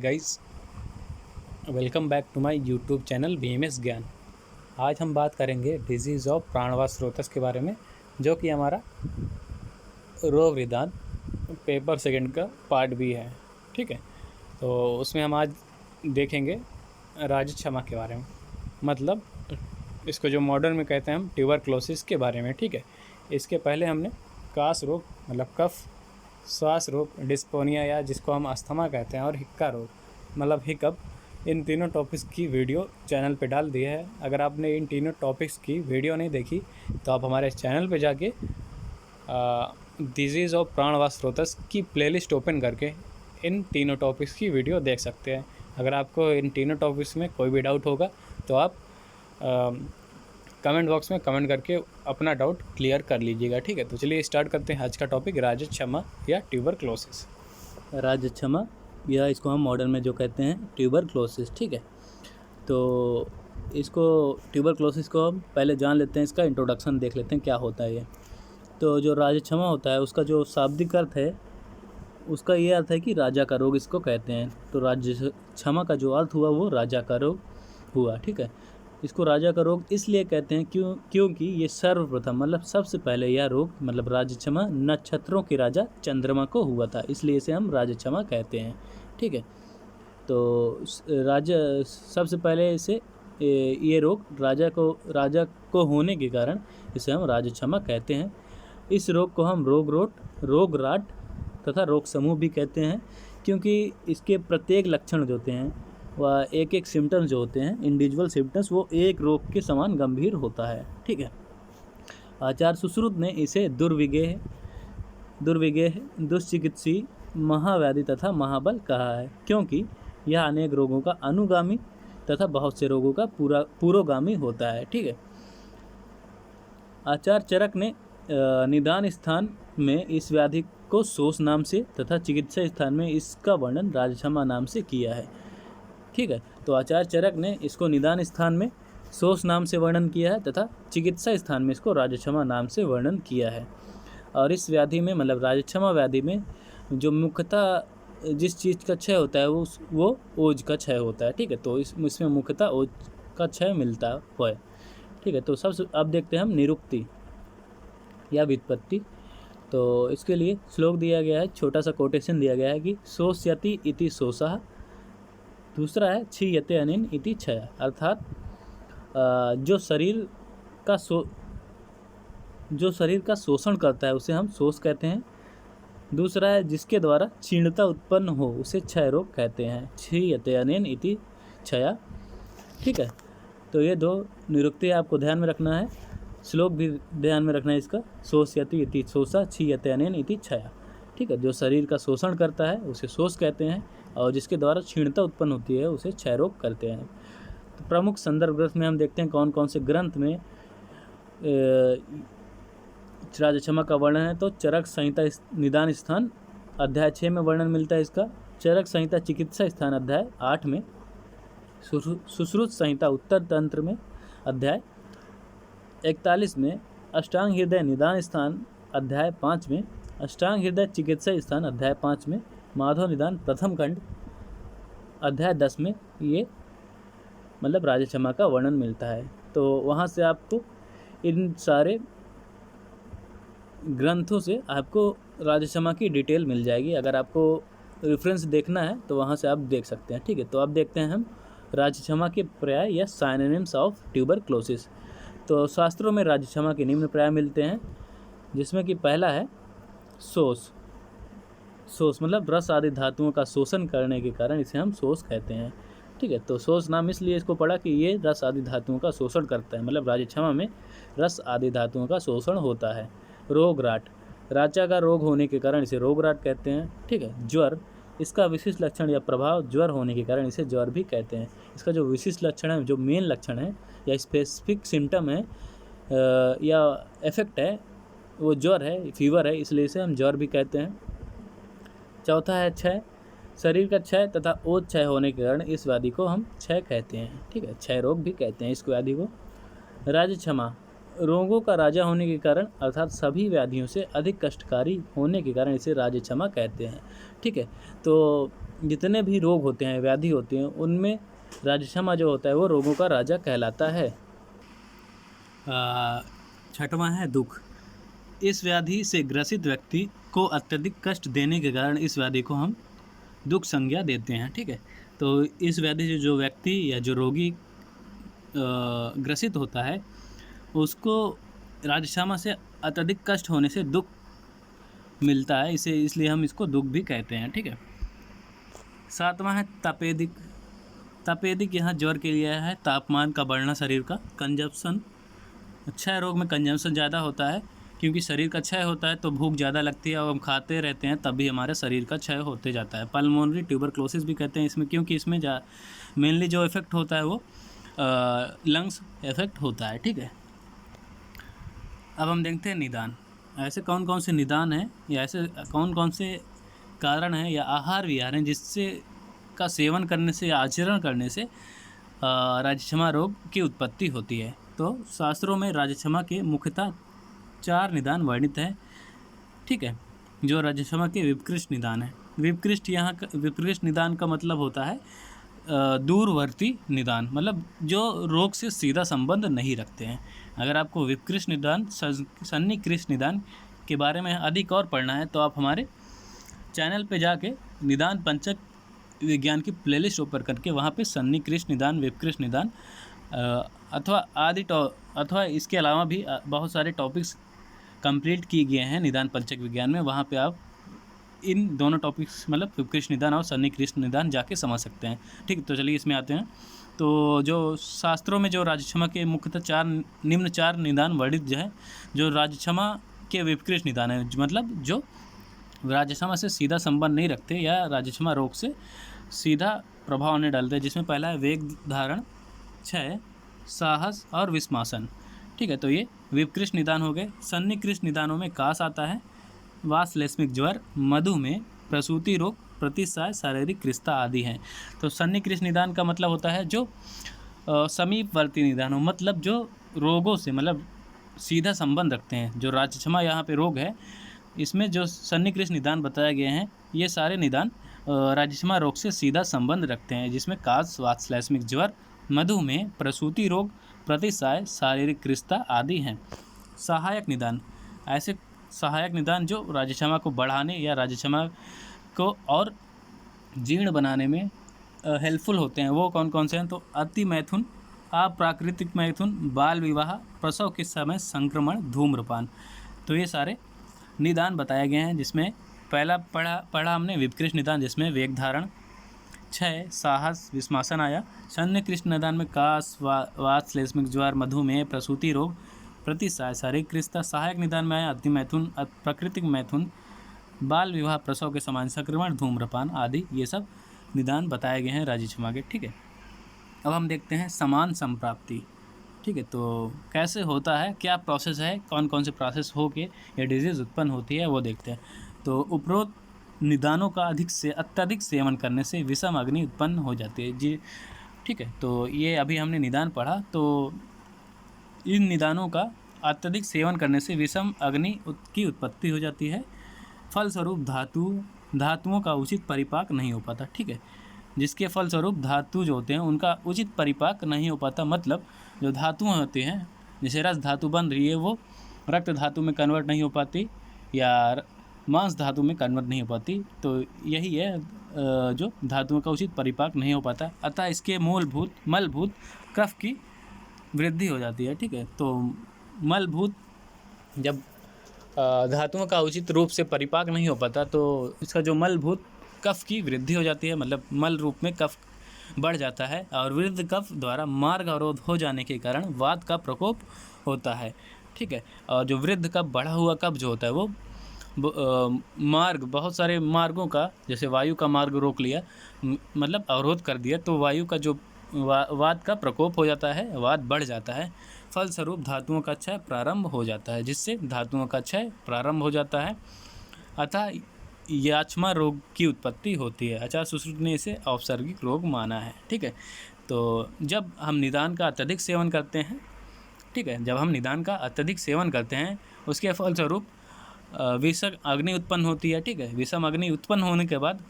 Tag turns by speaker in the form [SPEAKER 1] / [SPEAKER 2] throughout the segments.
[SPEAKER 1] Guys, welcome back to my YouTube channel BMS Gyan. आज हम बात करेंगे डिजीज़ ऑफ प्राणवायु स्रोतस के बारे में, जो कि हमारा रोग निदान पेपर सेकंड का पार्ट भी है। ठीक है, तो उसमें हम आज देखेंगे राजक्षमा के बारे में, मतलब इसको जो मॉडर्न में कहते हैं हम ट्यूबरक्लोसिस के बारे में। ठीक है, इसके पहले हमने कास रोग मतलब कफ, श्वास रोग डिस्पोनिया या जिसको हम अस्थमा कहते हैं, और हिक्का रोग मतलब हिकअप, इन तीनों टॉपिक्स की वीडियो चैनल पे डाल दिया है। अगर आपने इन तीनों टॉपिक्स की वीडियो नहीं देखी तो आप हमारे चैनल पे जाके डिजीज़ ऑफ प्राणवायु स्रोतस की प्लेलिस्ट ओपन करके इन तीनों टॉपिक्स की वीडियो देख सकते हैं। अगर आपको इन तीनों टॉपिक्स में कोई भी डाउट होगा तो आप कमेंट बॉक्स में कमेंट करके अपना डाउट क्लियर कर लीजिएगा। ठीक है, तो चलिए स्टार्ट करते हैं आज का टॉपिक, राजक्षमा या ट्यूबरक्लोसिस। राजक्षमा या इसको हम मॉडर्न में जो कहते हैं ट्यूबरक्लोसिस। ठीक है, तो इसको ट्यूबरक्लोसिस को हम पहले जान लेते हैं, इसका इंट्रोडक्शन देख लेते हैं क्या होता है ये। तो जो राजक्षमा होता है उसका जो शाब्दिक अर्थ है उसका ये अर्थ है कि राजा का रोग इसको कहते हैं। तो राजक्षमा का जो अर्थ हुआ वो राजा का रोग हुआ। ठीक है, इसको राजा का रोग इसलिए कहते हैं क्योंकि ये सर्वप्रथम मतलब सबसे पहले यह रोग मतलब राजक्षमा नक्षत्रों के राजा चंद्रमा को हुआ था, इसलिए इसे हम राजक्षमा कहते हैं। ठीक है, तो सबसे पहले इसे ये रोग राजा को होने के कारण इसे हम राजक्षमा कहते हैं। इस रोग को हम रोग राट तथा रोग समूह भी कहते हैं, क्योंकि इसके प्रत्येक लक्षण जो होते हैं वह एक सिम्टम्स जो होते हैं, इंडिविजुअल सिम्टम्स, वो एक रोग के समान गंभीर होता है। ठीक है, आचार्य सुश्रुत ने इसे दुर्विगेह दुष्चिकित्सीय महाव्याधि तथा महाबल कहा है, क्योंकि यह अनेक रोगों का अनुगामी तथा बहुत से रोगों का पुरोगामी होता है। ठीक है, आचार्य चरक ने निदान स्थान में इस व्याधि को शोष नाम से तथा चिकित्सा स्थान में इसका वर्णन राजक्षमा नाम से किया है। ठीक है, तो आचार्य चरक ने इसको निदान स्थान में शोष नाम से वर्णन किया है तथा चिकित्सा स्थान में इसको राजक्षमा नाम से वर्णन किया है। और इस व्याधि में मतलब राजक्षमा व्याधि में जो मुख्यतः जिस चीज़ का क्षय होता है वो ओज का क्षय होता है। ठीक है, तो इसमें मुख्यतः ओज का क्षय मिलता है। ठीक है, तो सबसे अब देखते हैं हम निरुक्ति या व्युत्पत्ति। तो इसके लिए श्लोक दिया गया है, छोटा सा कोटेशन दिया गया है कि शोष्यति इति शोषः, दूसरा है क्षीयते अनेन इति क्षय, अर्थात जो शरीर का शोषण करता है उसे हम शोष कहते हैं। दूसरा है जिसके द्वारा क्षीणता उत्पन्न हो उसे क्षय रोग कहते हैं, क्षीयते अनेन इति क्षय। ठीक है, तो ये दो निरुक्ति आपको ध्यान में रखना है, श्लोक भी ध्यान में रखना है इसका, शोष्यति इति शोषः क्षीयते अनेन इति क्षय। ठीक है, जो शरीर का शोषण करता है उसे शोष कहते हैं, और जिसके द्वारा क्षीणता उत्पन्न होती है उसे क्षय रोग करते हैं। तो प्रमुख संदर्भ ग्रंथ में हम देखते हैं कौन कौन से ग्रंथ में राजक्षमा का वर्णन है। तो चरक संहिता निदान स्थान अध्याय 6 में वर्णन मिलता है इसका, चरक संहिता चिकित्सा स्थान अध्याय 8 में, सुश्रुत संहिता उत्तर तंत्र में अध्याय 41 में, अष्टांग हृदय निदान स्थान अध्याय 5 में, अष्टांग हृदय चिकित्सा स्थान अध्याय 5 में, माधव निदान प्रथम खंड अध्याय 10 में ये मतलब राजक्षमा का वर्णन मिलता है। तो वहाँ से आपको इन सारे ग्रंथों से आपको राजक्षमा की डिटेल मिल जाएगी। अगर आपको रेफरेंस देखना है तो वहाँ से आप देख सकते हैं। ठीक है, तो अब देखते हैं हम राजक्षमा के पर्याय या साइनोनिम्स ऑफ ट्यूबरक्लोसिस। तो शास्त्रों में राजक्षमा के निम्न पर्याय मिलते हैं, जिसमें कि पहला है शोष मतलब रस आदि धातुओं का शोषण करने के कारण इसे हम शोष कहते हैं। ठीक है, तो शोष नाम इसलिए इसको पड़ा कि ये रस आदि धातुओं का शोषण करता है, मतलब राजक्षमा में रस आदि धातुओं का शोषण होता है। रोग राट, राजा का रोग होने के कारण इसे रोग राट कहते हैं। ठीक है, ज्वर, इसका विशिष्ट लक्षण या प्रभाव ज्वर होने के कारण इसे ज्वर भी कहते हैं। इसका जो विशिष्ट लक्षण है, जो मेन लक्षण है या स्पेसिफिक सिम्टम है या इफेक्ट है, वो ज्वर है, फीवर है, इसलिए इसे हम ज्वर भी कहते हैं। चौथा है क्षय, शरीर का क्षय तथा ओज क्षय होने के कारण इस व्याधि को हम क्षय कहते हैं। ठीक है, क्षय रोग भी कहते हैं इस व्याधि को। राजक्षमा, रोगों का राजा होने के कारण अर्थात सभी व्याधियों से अधिक कष्टकारी होने के कारण इसे राजक्षमा कहते हैं। ठीक है, तो जितने भी रोग होते हैं, व्याधि होती हैं, उनमें राजक्षमा जो होता है वो रोगों का राजा कहलाता है। छठवां है दुख। इस व्याधि से ग्रसित व्यक्ति को अत्यधिक कष्ट देने के कारण इस व्याधि को हम दुख संज्ञा देते हैं। ठीक है, तो इस व्याधि से जो व्यक्ति या जो रोगी ग्रसित होता है उसको राजक्षमा से अत्यधिक कष्ट होने से दुख मिलता है, इसे इसलिए हम इसको दुख भी कहते हैं। ठीक है, सातवां है तपेदिक। तपेदिक यहाँ ज्वर के लिए है, तापमान का बढ़ना, शरीर का कंजप्शन। क्षय रोग में कंजम्पशन ज़्यादा होता है क्योंकि शरीर का क्षय होता है तो भूख ज़्यादा लगती है और हम खाते रहते हैं तभी हमारे शरीर का क्षय होते जाता है। पल्मोनरी ट्यूबरक्लोसिस भी कहते हैं इसमें, क्योंकि इसमें मेनली जो इफेक्ट होता है वो लंग्स इफेक्ट होता है। ठीक है, अब हम देखते हैं निदान। ऐसे कौन कौन से निदान हैं या ऐसे कौन कौन से कारण हैं या आहार विहार हैं जिससे का सेवन करने से या आचरण करने से राजक्षमा रोग की उत्पत्ति होती है। तो शास्त्रों में राजक्षमा के मुख्यतः 4 निदान वर्णित हैं। ठीक है, जो राजक्षमा के विपकृष्ट निदान है। विपकृष्ट निदान का मतलब होता है दूरवर्ती निदान, मतलब जो रोग से सीधा संबंध नहीं रखते हैं। अगर आपको विपकृष्ट निदान, सन्निकृष्ट निदान के बारे में अधिक और पढ़ना है तो आप हमारे चैनल पे जाके निदान पंचक विज्ञान की प्लेलिस्ट ओपन करके वहाँ पे सन्निकृष्ट निदान, विपकृष्ट निदान अथवा इसके अलावा भी बहुत सारे टॉपिक्स कंप्लीट किए गए हैं निदान पंचक विज्ञान में। वहाँ पे आप इन दोनों टॉपिक्स मतलब विपकृष्ट निदान और सन्निकृष्ट निदान जाके समझ सकते हैं। ठीक, तो चलिए इसमें आते हैं। तो जो शास्त्रों में जो राजक्षमा के मुख्यतः निम्न 4 निदान वर्णित जो है, जो राजक्षमा के विपकृष्ट निदान है, मतलब जो राजक्षमा से सीधा संबंध नहीं रखते या राजक्षमा रोग से सीधा प्रभाव नहीं डालते, जिसमें पहला है वेग धारण, क्षय, साहस और विस्मासन। ठीक है, तो ये विपकृष्ट निदान हो गए। सन्निकृष्ट निदानों में कास आता है, वातश्लेष्मिक ज्वर, मधुमेह, प्रसूति रोग, प्रतिसाय, शारीरिक क्रिस्ता आदि हैं। तो सन्निकृष्ट निदान का मतलब होता है जो समीपवर्ती निदान हो, मतलब जो रोगों से मतलब सीधा संबंध रखते हैं। जो राजक्षमा यहाँ पे रोग है इसमें जो सन्निकृष्ट निदान बताए गए हैं ये सारे निदान राजक्षमा रोग से सीधा संबंध रखते हैं, जिसमें कास, वातश्लेष्मिक ज्वर, मधुमेह, प्रसूति रोग, प्रतिसाय, शारीरिक क्रिस्ता आदि हैं। सहायक निदान, ऐसे सहायक निदान जो राजक्षमा को बढ़ाने या राजक्षमा को और जीर्ण बनाने में हेल्पफुल होते हैं, वो कौन कौन से हैं? तो अति मैथुन, अप्राकृतिक मैथुन, बाल विवाह, प्रसव के समय संक्रमण, धूम्रपान। तो ये सारे निदान बताए गए हैं, जिसमें पहला पढ़ा हमने विपकृष्ट निदान, जिसमें वेग धारण, क्षय, साहस, विस्मासन आया। सन्निकृष्ट निदान में कास, वातश्लेष्मिक ज्वर, मधुमेह, प्रसूति रोग, प्रतिसाय, शारीरिक क्रिस्ता। सहायक निदान में आया अति मैथुन, प्राकृतिक मैथुन, बाल विवाह, प्रसव के समान संक्रमण, धूम्रपान आदि। ये सब निदान बताए गए हैं राजक्षमा के। ठीक है, अब हम देखते हैं समान संप्राप्ति। ठीक है, तो कैसे होता है, क्या प्रोसेस है, कौन कौन से प्रोसेस हो के ये डिजीज़ उत्पन्न होती है वो देखते हैं। तो उपरोक्त निदानों का अत्यधिक सेवन करने से विषम अग्नि उत्पन्न हो जाती है जी। ठीक है, तो ये अभी हमने निदान पढ़ा, तो इन निदानों का अत्यधिक सेवन करने से विषम अग्नि की उत्पत्ति हो जाती है। फलस्वरूप धातुओं का उचित परिपाक नहीं हो पाता। ठीक है, जिसके फलस्वरूप धातु जो होते हैं उनका उचित परिपाक नहीं हो पाता, मतलब जो धातुएं होती हैं, जैसे रस धातु बन रही है वो रक्त धातु में कन्वर्ट नहीं हो पाती या मांस धातु में कन्वर्ट नहीं हो पाती। तो यही है जो धातुओं का उचित परिपाक नहीं हो पाता, अतः इसके मलभूत कफ की वृद्धि हो जाती है। ठीक है, तो मलभूत जब धातुओं का उचित रूप से परिपाक नहीं हो पाता तो इसका जो मलभूत कफ की वृद्धि हो जाती है, मतलब मल रूप में कफ बढ़ जाता है और वृद्ध कफ द्वारा मार्ग अवरोध हो जाने के कारण वात का प्रकोप होता है। ठीक है, और जो वृद्ध कफ, बढ़ा हुआ कफ जो होता है वो बहुत सारे मार्गों का, जैसे वायु का मार्ग रोक लिया, मतलब अवरोध कर दिया, तो वायु का जो वात का प्रकोप हो जाता है, वात बढ़ जाता है। फलस्वरूप धातुओं का क्षय प्रारंभ हो जाता है, जिससे धातुओं का क्षय प्रारंभ हो जाता है, अतः याचमा रोग की उत्पत्ति होती है। आचार्य सुश्रुत ने इसे औपसर्गिक रोग माना है। ठीक है, तो जब हम निदान का अत्यधिक सेवन करते हैं, ठीक है, जब हम निदान का अत्यधिक सेवन करते हैं उसके फलस्वरूप विषम अग्नि उत्पन्न होती है। ठीक है, विषम अग्नि उत्पन्न होने के बाद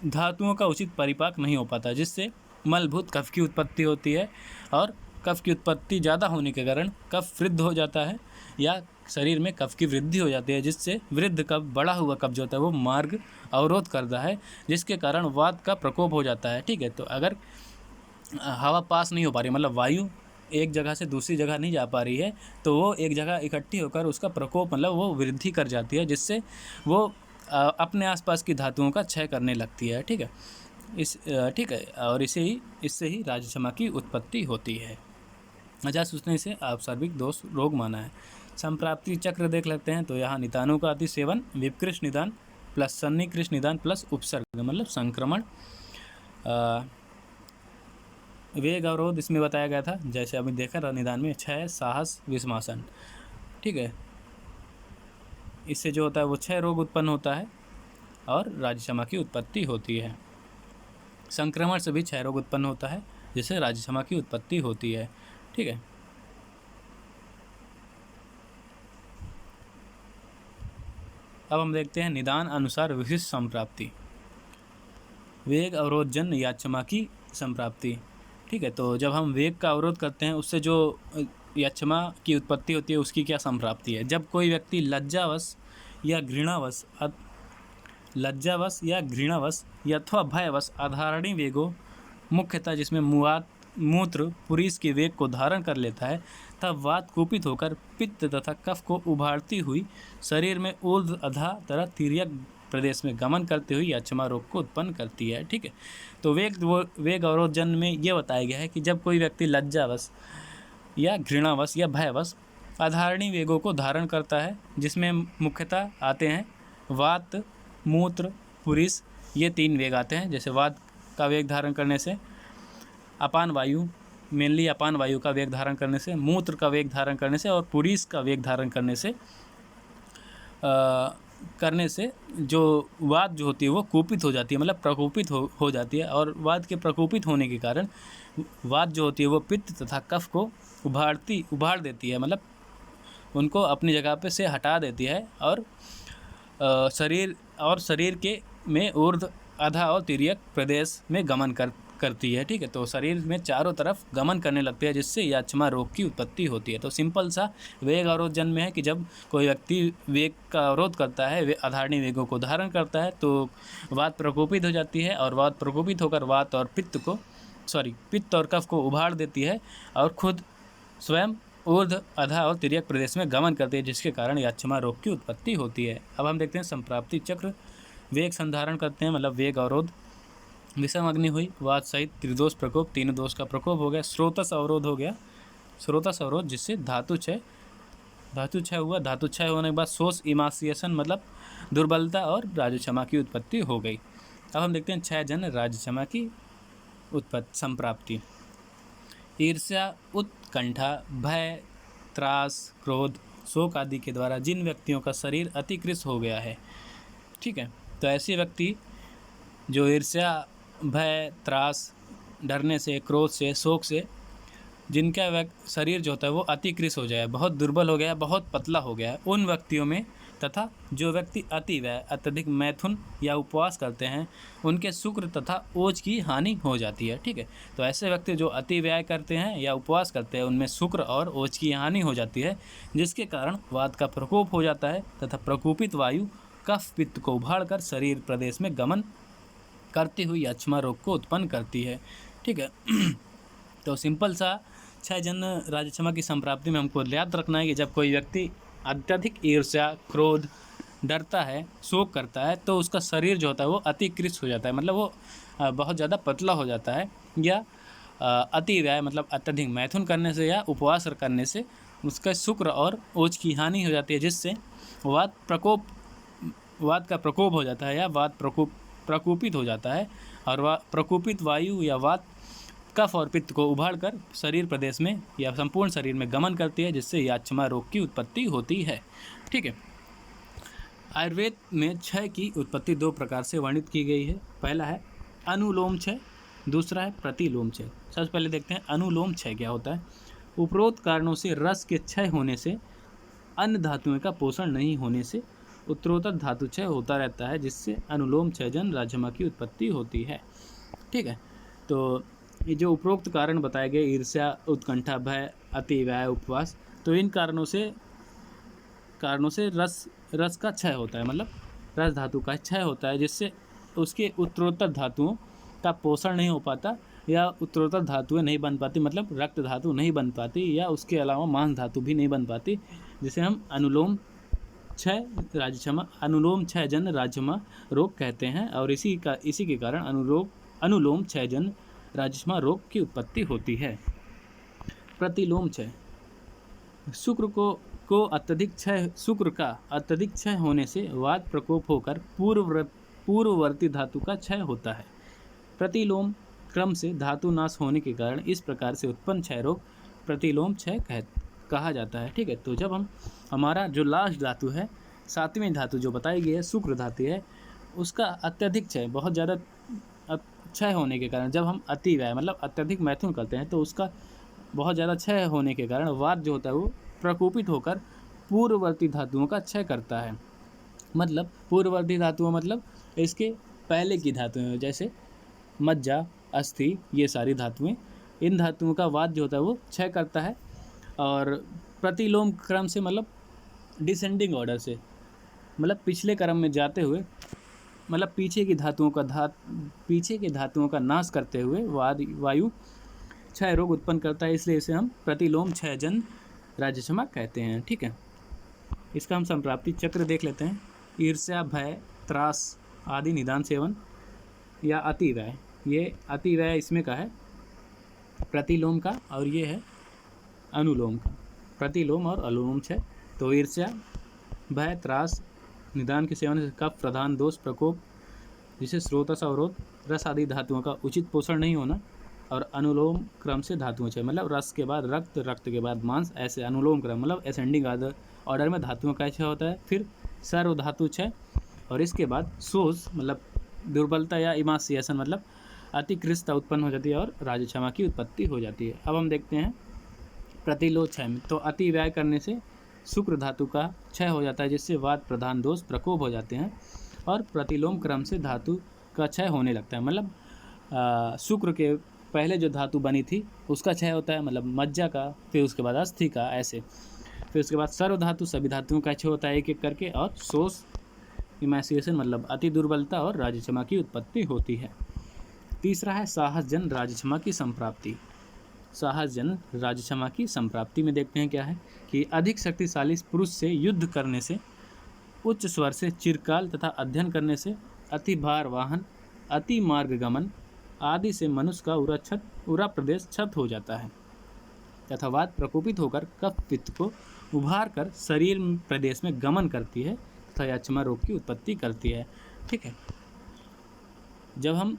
[SPEAKER 1] धातुओं का उचित परिपाक नहीं हो पाता, जिससे मलभूत कफ की उत्पत्ति होती है। और कफ की उत्पत्ति ज़्यादा होने के कारण कफ वृद्ध हो जाता है या शरीर में कफ की वृद्धि हो जाती है, जिससे वृद्ध कफ, बढ़ा हुआ कफ जो होता है वो मार्ग अवरोध करता है, जिसके कारण वात का प्रकोप हो जाता है। ठीक है, तो अगर हवा पास नहीं हो पा रही, मतलब वायु एक जगह से दूसरी जगह नहीं जा पा रही है, तो वो एक जगह इकट्ठी होकर उसका प्रकोप, मतलब वो वृद्धि कर जाती है, जिससे वो अपने आसपास की धातुओं का क्षय करने लगती है। ठीक है, ठीक है, और इससे ही राजक्षमा की उत्पत्ति होती है। अजा सूचने से आपसार्विक दोष रोग माना है। संप्राप्ति चक्र देख लेते हैं, तो यहाँ निदानों का अतिसेवन, विपकृष्ट निदान प्लस सन्निकृष्ट निदान प्लस उपसर्ग, मतलब संक्रमण, वेग अवरोध इसमें बताया गया था, जैसे अभी देखा निदान में क्षय, साहस, विषमासन। ठीक है, इससे जो होता है वो क्षय रोग उत्पन्न होता है और राजक्षमा की उत्पत्ति होती है। संक्रमण से भी क्षय रोग उत्पन्न होता है, जिससे राजक्षमा की उत्पत्ति होती है। ठीक है, अब हम देखते हैं निदान अनुसार विशिष्ट संप्राप्ति, वेग अवरोध जन्य याक्षमा की संप्राप्ति। ठीक है, तो जब हम वेग का अवरोध करते हैं उससे जो याक्षमा की उत्पत्ति होती है उसकी क्या संप्राप्ति है। जब कोई व्यक्ति लज्जावश या घृणावश या अथवा भयवश अधारणी वेगों, मुख्यतः जिसमें मूत्र पुरीष के वेग को धारण कर लेता है, तब वात कुपित होकर पित्त तथा कफ को उभारती हुई शरीर में ऊर्ध्व अधा तरह तिर्यक प्रदेश में गमन करते हुए याक्षमा रोग को उत्पन्न करती है। ठीक है, तो वेग अवरोध जन्य में यह बताया गया है कि जब कोई व्यक्ति लज्जावश या घृणावश या भयवश अधारणी वेगों को धारण करता है, जिसमें मुख्यतः आते हैं वात, मूत्र, पुरीष, ये 3 वेग आते हैं। जैसे वात का वेग धारण करने से अपान वायु, मेनली अपान वायु का वेग धारण करने से, मूत्र का वेग धारण करने से और पुरीष का वेग धारण करने से जो वात जो होती है वो कुपित हो जाती है, मतलब प्रकोपित हो जाती है। और वात के प्रकोपित होने के कारण वात जो होती है वो पित्त तथा कफ को उभार देती है, मतलब उनको अपनी जगह पे से हटा देती है और शरीर के में ऊर्ध्व, अधा और तिर्यक प्रदेश में गमन करती है। ठीक है, तो शरीर में चारों तरफ गमन करने लगती है, जिससे याक्षमा रोग की उत्पत्ति होती है। तो सिंपल सा वेग अवरोध जन्म में है कि जब कोई व्यक्ति वेग का अवरोध करता है, वे अधारणी वेगों को धारण करता है, तो वात प्रकोपित हो जाती है और वात प्रकोपित होकर वात और पित्त और कफ को उभार देती है और खुद स्वयं ऊर्ध्व, अधा और तिर्यक प्रदेश में गमन करती है, जिसके कारण याक्षमा रोग की उत्पत्ति होती है। अब हम देखते हैं संप्राप्ति चक्र। वेग संधारण करते हैं, मतलब वेग अवरोध, विषम अग्नि हुई, वात सहित त्रिदोष प्रकोप, 3 दोष का प्रकोप हो गया, स्रोतस अवरोध हो गया, स्रोतस अवरोध जिससे धातु क्षय हुआ, धातु क्षय होने के बाद शोष इमासिएशन, मतलब दुर्बलता और राजक्षमा की उत्पत्ति हो गई। अब हम देखते हैं क्षय जन्य राजक्षमा की संप्राप्ति। ईर्ष्या, उत्कंठा, भय, त्रास, क्रोध, शोक आदि के द्वारा जिन व्यक्तियों का शरीर अतिकृष्ट हो गया है, ठीक है, तो ऐसे व्यक्ति जो ईर्ष्या, भय, त्रास, डरने से, क्रोध से, शोक से जिनका शरीर जो होता है वो अतिकृष्ट हो जाए, बहुत दुर्बल हो गया, बहुत पतला हो गया है, उन व्यक्तियों में, तथा जो व्यक्ति अत्यधिक मैथुन या उपवास करते हैं, उनके शुक्र तथा ओज की हानि हो जाती है। ठीक है, तो ऐसे व्यक्ति जो अति व्यय करते हैं या उपवास करते हैं, उनमें शुक्र और ओज की हानि हो जाती है, जिसके कारण वात का प्रकोप हो जाता है तथा प्रकोपित वायु कफ पित्त को उभाड़कर शरीर प्रदेश में गमन करती हुई याक्षमा रोग को उत्पन्न करती है। ठीक है, तो सिंपल सा क्षय जन्य राजक्षमा की संप्राप्ति में हमको याद रखना है कि जब कोई व्यक्ति अत्यधिक ईर्ष्या, क्रोध, डरता है, शोक करता है, तो उसका शरीर जो होता है वो अतिकृष्ट हो जाता है, मतलब वो बहुत ज़्यादा पतला हो जाता है, या अति व्यय मतलब अत्यधिक मैथुन करने से या उपवास करने से उसका शुक्र और ओज की हानि हो जाती है, जिससे वात का प्रकोप हो जाता है या वात प्रकोपित हो जाता है और प्रकोपित वायु या वात कफ और पित्त को उभाड़कर शरीर प्रदेश में या संपूर्ण शरीर में गमन करती है, जिससे याक्षमा रोग की उत्पत्ति होती है। ठीक है, आयुर्वेद में क्षय की उत्पत्ति 2 प्रकार से वर्णित की गई है। पहला है अनुलोम क्षय, दूसरा है प्रतिलोम क्षय। सबसे पहले देखते हैं अनुलोम क्षय क्या होता है। उपरोक्त कारणों से रस के क्षय होने से, अन्य धातुओं का पोषण नहीं होने से उत्तरोत्तर धातु क्षय होता रहता है, जिससे अनुलोम क्षयजन राजमा की उत्पत्ति होती है। ठीक है, तो ये जो उपरोक्त कारण बताए गए, ईर्ष्या, उत्कंठा, भय, अति व्यय, उपवास, तो इन कारणों से रस का क्षय होता है, मतलब रस धातु का क्षय होता है, जिससे उसके उत्तरोत्तर धातुओं का पोषण नहीं हो पाता, या उत्तरोत्तर धातुएं नहीं बन पाती, मतलब रक्त धातु नहीं बन पाती, या उसके अलावा मांस धातु भी नहीं बन पाती, जिसे हम अनुलोम क्षयजन राजमा रोग कहते हैं। और इसी के कारण अनुलोम क्षयजन राजमा रोग की उत्पत्ति होती है। प्रतिलोम क्षय, शुक्र का अत्यधिक क्षय होने से वात प्रकोप होकर पूर्ववर्ती धातु का क्षय होता है। प्रतिलोम क्रम से धातु नाश होने के कारण इस प्रकार से उत्पन्न क्षय रोग प्रतिलोम क्षय कहा जाता है। ठीक है, तो जब हमारा जो लास्ट धातु है, 7वीं धातु जो बताई गई है, शुक्र धातु है, उसका अत्यधिक क्षय, बहुत ज़्यादा क्षय होने के कारण, जब हम अति व्यय मतलब अत्यधिक मैथुन करते हैं, तो उसका बहुत ज़्यादा क्षय होने के कारण वात जो होता है वो प्रकोपित होकर पूर्ववर्ती धातुओं का क्षय करता है। मतलब पूर्ववर्ती धातुओं मतलब इसके पहले की धातुएं, जैसे मज्जा, अस्थि, ये सारी धातुएं, इन धातुओं का वात जो होता है वो क्षय करता है। और प्रतिलोम क्रम से मतलब डिसेंडिंग ऑर्डर से, मतलब पिछले क्रम में जाते हुए, मतलब पीछे की धातुओं का नाश करते हुए वायु क्षय रोग उत्पन्न करता है, इसलिए इसे हम प्रतिलोम क्षयजन राजक्षमा कहते हैं। ठीक है, इसका हम संप्राप्ति चक्र देख लेते हैं। ईर्ष्या, भय, त्रास आदि निदान सेवन या अति व्यय, ये अति व्यय इसमें का है प्रतिलोम का, और ये है अनुलोम का, प्रतिलोम और अनुलोम क्षय। तो ईर्ष्या, भय, त्रास, निदान के सेवन से कफ प्रधान दोष प्रकोप, जिसे स्रोतस अवरोध, रस आदि धातुओं का उचित पोषण नहीं होना, और अनुलोम क्रम से धातुओं क्षय, मतलब रस के बाद रक्त, रक्त के बाद मांस, ऐसे अनुलोम क्रम मतलब असेंडिंग ऑर्डर में धातुओं का क्षय होता है। फिर सर्व धातु क्षय, और इसके बाद शोष मतलब दुर्बलता या इमासिएशन मतलब अतिकृष्टता उत्पन्न हो जाती है, और राजक्षमा की उत्पत्ति हो जाती है। अब हम देखते हैं प्रतिलोम क्षय में, तो अति व्यय करने से शुक्र धातु का क्षय हो जाता है, जिससे वात प्रधान दोष प्रकोप हो जाते हैं, और प्रतिलोम क्रम से धातु का क्षय होने लगता है, मतलब शुक्र के पहले जो धातु बनी थी उसका क्षय होता है, मतलब मज्जा का, फिर उसके बाद अस्थि का, ऐसे, फिर उसके बाद सर्व धातु, सभी धातुओं का क्षय होता है एक एक करके, और शोष इमैसिएशन मतलब अति दुर्बलता और राजक्षमा की उत्पत्ति होती है। तीसरा है साहसजन राजक्षमा की संप्राप्ति। साहसजन राजक्षमा की संप्राप्ति में देखते हैं क्या है कि अधिक शक्तिशाली पुरुष से युद्ध करने से, उच्च स्वर से चिरकाल तथा अध्ययन करने से, अति भार वाहन, अति मार्ग गमन आदि से मनुष्य का उरा प्रदेश क्षत हो जाता है, तथा वात प्रकोपित होकर कफ पित्त को उभार कर शरीर प्रदेश में गमन करती है तथा याक्षमा रोग की उत्पत्ति करती है। ठीक है, जब हम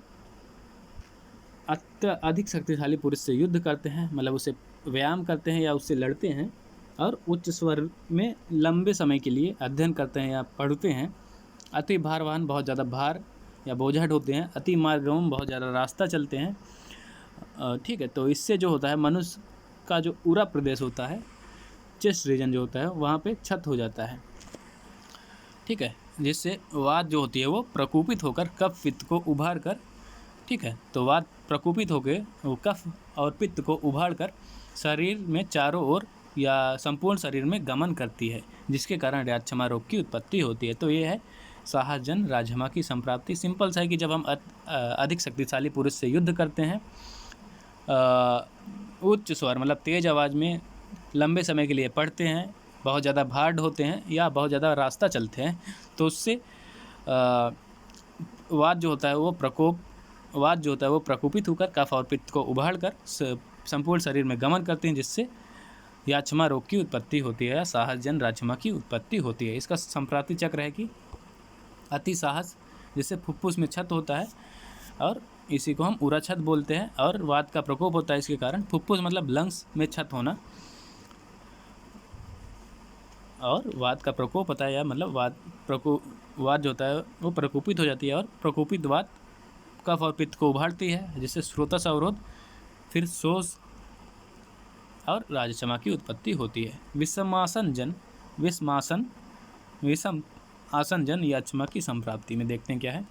[SPEAKER 1] अधिक शक्तिशाली पुरुष से युद्ध करते हैं, मतलब उसे व्यायाम करते हैं या उससे लड़ते हैं, और उच्च स्वर में लंबे समय के लिए अध्ययन करते हैं या पढ़ते हैं, अति भार वाहन बहुत ज़्यादा भार या बोझा होते हैं, अति मार्गम बहुत ज़्यादा रास्ता चलते हैं। ठीक है, तो इससे जो होता है मनुष्य का जो उरा प्रदेश होता है, चेस्ट रीजन जो होता है, वहाँ पे क्षत हो जाता है। ठीक है, जिससे वात जो होती है वो प्रकोपित होकर कफ पित्त को उभार कर, ठीक है, तो वात प्रकोपित होकर वो कफ और पित्त को उभार कर शरीर में चारों ओर या संपूर्ण शरीर में गमन करती है, जिसके कारण राजक्षमा रोग की उत्पत्ति होती है। तो ये है साहसजन राजक्षमा की संप्राप्ति। सिंपल सा है कि जब हम अधिक शक्तिशाली पुरुष से युद्ध करते हैं, उच्च स्वर मतलब तेज आवाज़ में लंबे समय के लिए पढ़ते हैं, बहुत ज़्यादा भार ढोते हैं या बहुत ज़्यादा रास्ता चलते हैं, तो उससे वात जो होता है वो प्रकोपित होकर कफ और पित्त को उभाड़ कर संपूर्ण शरीर में गमन करते हैं, जिससे याक्षमा रोग की उत्पत्ति होती है या साहसजन राजक्षमा की उत्पत्ति होती है। इसका संप्राप्ति चक्र है कि अति साहस, जिससे फुफ्फुस में क्षत होता है, और इसी को हम उराक्षत बोलते हैं, और वात का प्रकोप होता है इसके कारण, फुफ्फुस मतलब लंग्स में क्षत होना, और वात का प्रकोप होता है या मतलब वात जो होता है वो प्रकोपित हो जाती है, और प्रकोपित वात कफ और पित्त को उभारती है, जिससे स्रोतस अवरोध, फिर शोष और राजक्षमा की उत्पत्ति होती है। विषम आसंजन या क्षमा की संप्राप्ति में देखते हैं क्या है।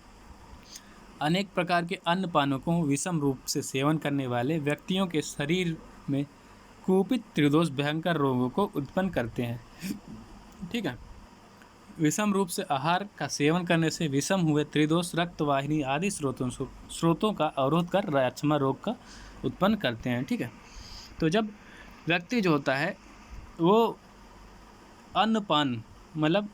[SPEAKER 1] अनेक प्रकार के अन्न पानों को विषम रूप से सेवन करने वाले व्यक्तियों के शरीर में कुपित त्रिदोष भयंकर रोगों को उत्पन्न करते हैं। ठीक है, विषम रूप से आहार का सेवन करने से विषम हुए त्रिदोष रक्त वाहिनी आदि स्रोतों का अवरोध कर राजक्षमा रोग का उत्पन्न करते हैं। ठीक है, तो जब व्यक्ति जो होता है वो अन्नपान मतलब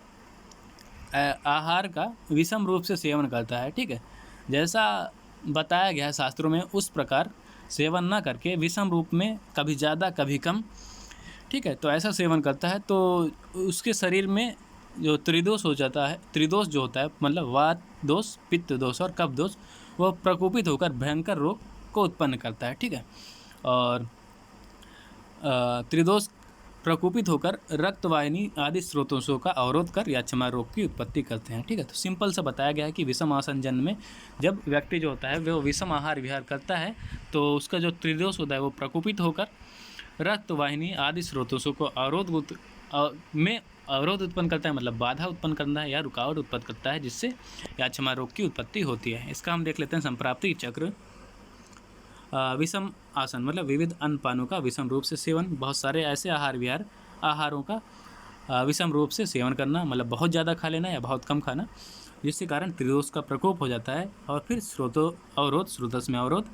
[SPEAKER 1] आहार का विषम रूप से सेवन करता है, ठीक है, जैसा बताया गया है शास्त्रों में उस प्रकार सेवन ना करके विषम रूप में कभी ज़्यादा कभी कम, ठीक है, तो ऐसा सेवन करता है तो उसके शरीर में जो त्रिदोष हो जाता है, त्रिदोष जो होता है मतलब वात दोष, पित्त दोष और कफ दोष, वो प्रकोपित होकर भयंकर रोग को उत्पन्न करता है। ठीक है, और त्रिदोष प्रकोपित होकर रक्त वाहिनी आदि स्रोतों का अवरोध कर याक्षमा रोग की उत्पत्ति करते हैं। ठीक है, तो सिंपल सा बताया गया है कि विषम आसंजन में जब व्यक्ति जो होता है वो विषम आहार विहार करता है तो उसका जो त्रिदोष होता है वो प्रकोपित होकर रक्त वाहिनी आदि स्रोतों को अवरोध उत्पन्न करता है, मतलब बाधा उत्पन्न करता है या रुकावट उत्पन्न करता है, जिससे याक्षमा रोग की उत्पत्ति होती है। इसका हम देख लेते हैं संप्राप्ति चक्र। विषम आसन मतलब विविध अन्नपानों का विषम रूप से सेवन, बहुत सारे ऐसे आहारों का विषम रूप से सेवन करना, मतलब बहुत ज़्यादा खा लेना या बहुत कम खाना, जिसके कारण त्रिदोष का प्रकोप हो जाता है और फिर स्रोतस में अवरोध,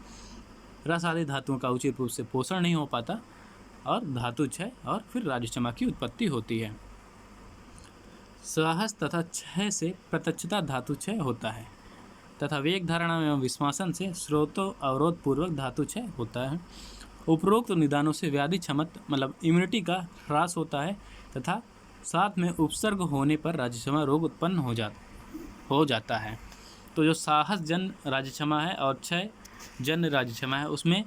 [SPEAKER 1] रस आदि धातुओं का उचित रूप से पोषण नहीं हो पाता और धातु क्षय और फिर राजक्षमा की उत्पत्ति होती है। साहस तथा क्षय से प्रत्यक्षता धातु क्षय होता है तथा वेग धारणा एवं विश्वासन से स्रोतो अवरोध पूर्वक धातु क्षय होता है। उपरोक्त निदानों से व्याधि क्षमता मतलब इम्यूनिटी का ह्रास होता है तथा साथ में उपसर्ग होने पर राजक्षमा रोग उत्पन्न हो जाता है। तो जो साहस जन राजक्षमा है और क्षय जन राजक्षमा है उसमें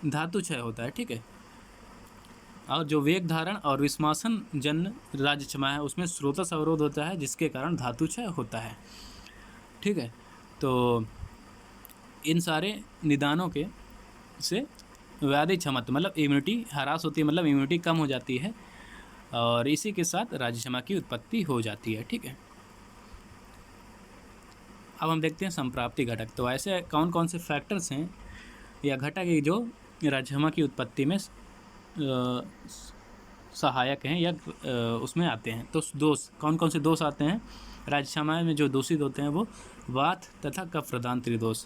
[SPEAKER 1] धातु क्षय होता है। ठीक है, और जो वेग धारण और विश्वासन जन राजक्षमा है उसमें स्रोतस अवरोध होता है, जिसके कारण धातु क्षय होता है। ठीक है, तो इन सारे निदानों के से व्याधि क्षमता मतलब इम्यूनिटी ह्रास होती है, मतलब इम्यूनिटी कम हो जाती है और इसी के साथ राजक्षमा की उत्पत्ति हो जाती है। ठीक है, अब हम देखते हैं संप्राप्ति घटक। तो ऐसे कौन कौन से फैक्टर्स हैं या घटक जो राजक्षमा की उत्पत्ति में सहायक हैं या उसमें आते हैं। तो दोष कौन कौन से दोष आते हैं राजक्षमा में जो दूषित होते हैं वो वात तथा कफ प्रधान त्रिदोष।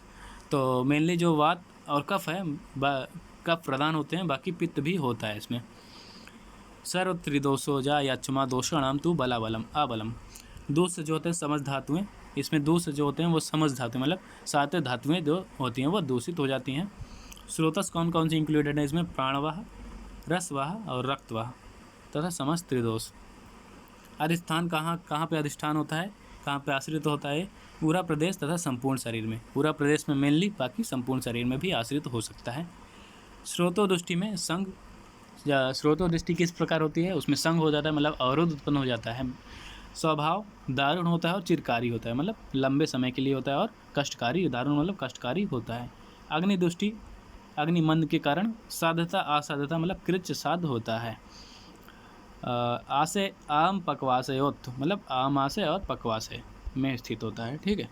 [SPEAKER 1] तो मेनली जो वात और कफ है कफ प्रधान होते हैं, बाकी पित्त भी होता है इसमें। सर्व त्रिदोषो जा याक्षमा दोषाणाम तु बलाबलम अबलम। दोष जो होते हैं समझ धातुएं, इसमें दोष जो होते हैं वो समझ धातुएं मतलब 7 धातुएं जो होती हैं वो दूषित हो जाती हैं। स्रोतस कौन कौन सी इंक्लूडेड है इसमें, प्राणवाह, रसवाह और रक्तवाह तथा समस्त त्रिदोष। अधिष्ठान कहाँ पे अधिष्ठान होता है, कहाँ पे आश्रित होता है, पूरा प्रदेश तथा संपूर्ण शरीर में। पूरा प्रदेश में मेनली, बाकी संपूर्ण शरीर में भी आश्रित हो सकता है। स्रोतो दृष्टि में संग या स्रोतो दृष्टि किस प्रकार होती है, उसमें संग हो जाता है मतलब अवरोध उत्पन्न हो जाता है। स्वभाव दारुण होता है और चिरकारी होता है मतलब लंबे समय के लिए होता है, और कष्टकारी, दारुण मतलब कष्टकारी होता है। अग्नि दृष्टि अग्नि मंद के कारण साधता असाधता मतलब कृच्छ साध होता है। आसे आम पक्वासयोत् मतलब आम आशय और पक्वाशय में स्थित होता है। ठीक है,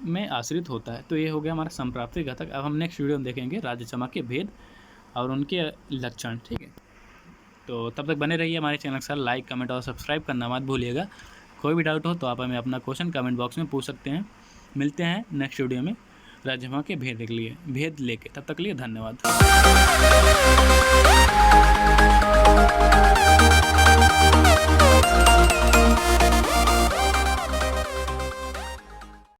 [SPEAKER 1] में आश्रित होता है। तो ये हो गया हमारा संप्राप्ति घटक। अब हम नेक्स्ट वीडियो में देखेंगे राजक्षमा के भेद और उनके लक्षण। ठीक है, तो तब तक बने रहिए हमारे चैनल के साथ। लाइक कमेंट और सब्सक्राइब करना मत भूलिएगा। कोई भी डाउट हो तो आप हमें अपना क्वेश्चन कमेंट बॉक्स में पूछ सकते हैं। मिलते हैं नेक्स्ट वीडियो में राजक्षमा के भेद लेके। तब तक के लिए धन्यवाद।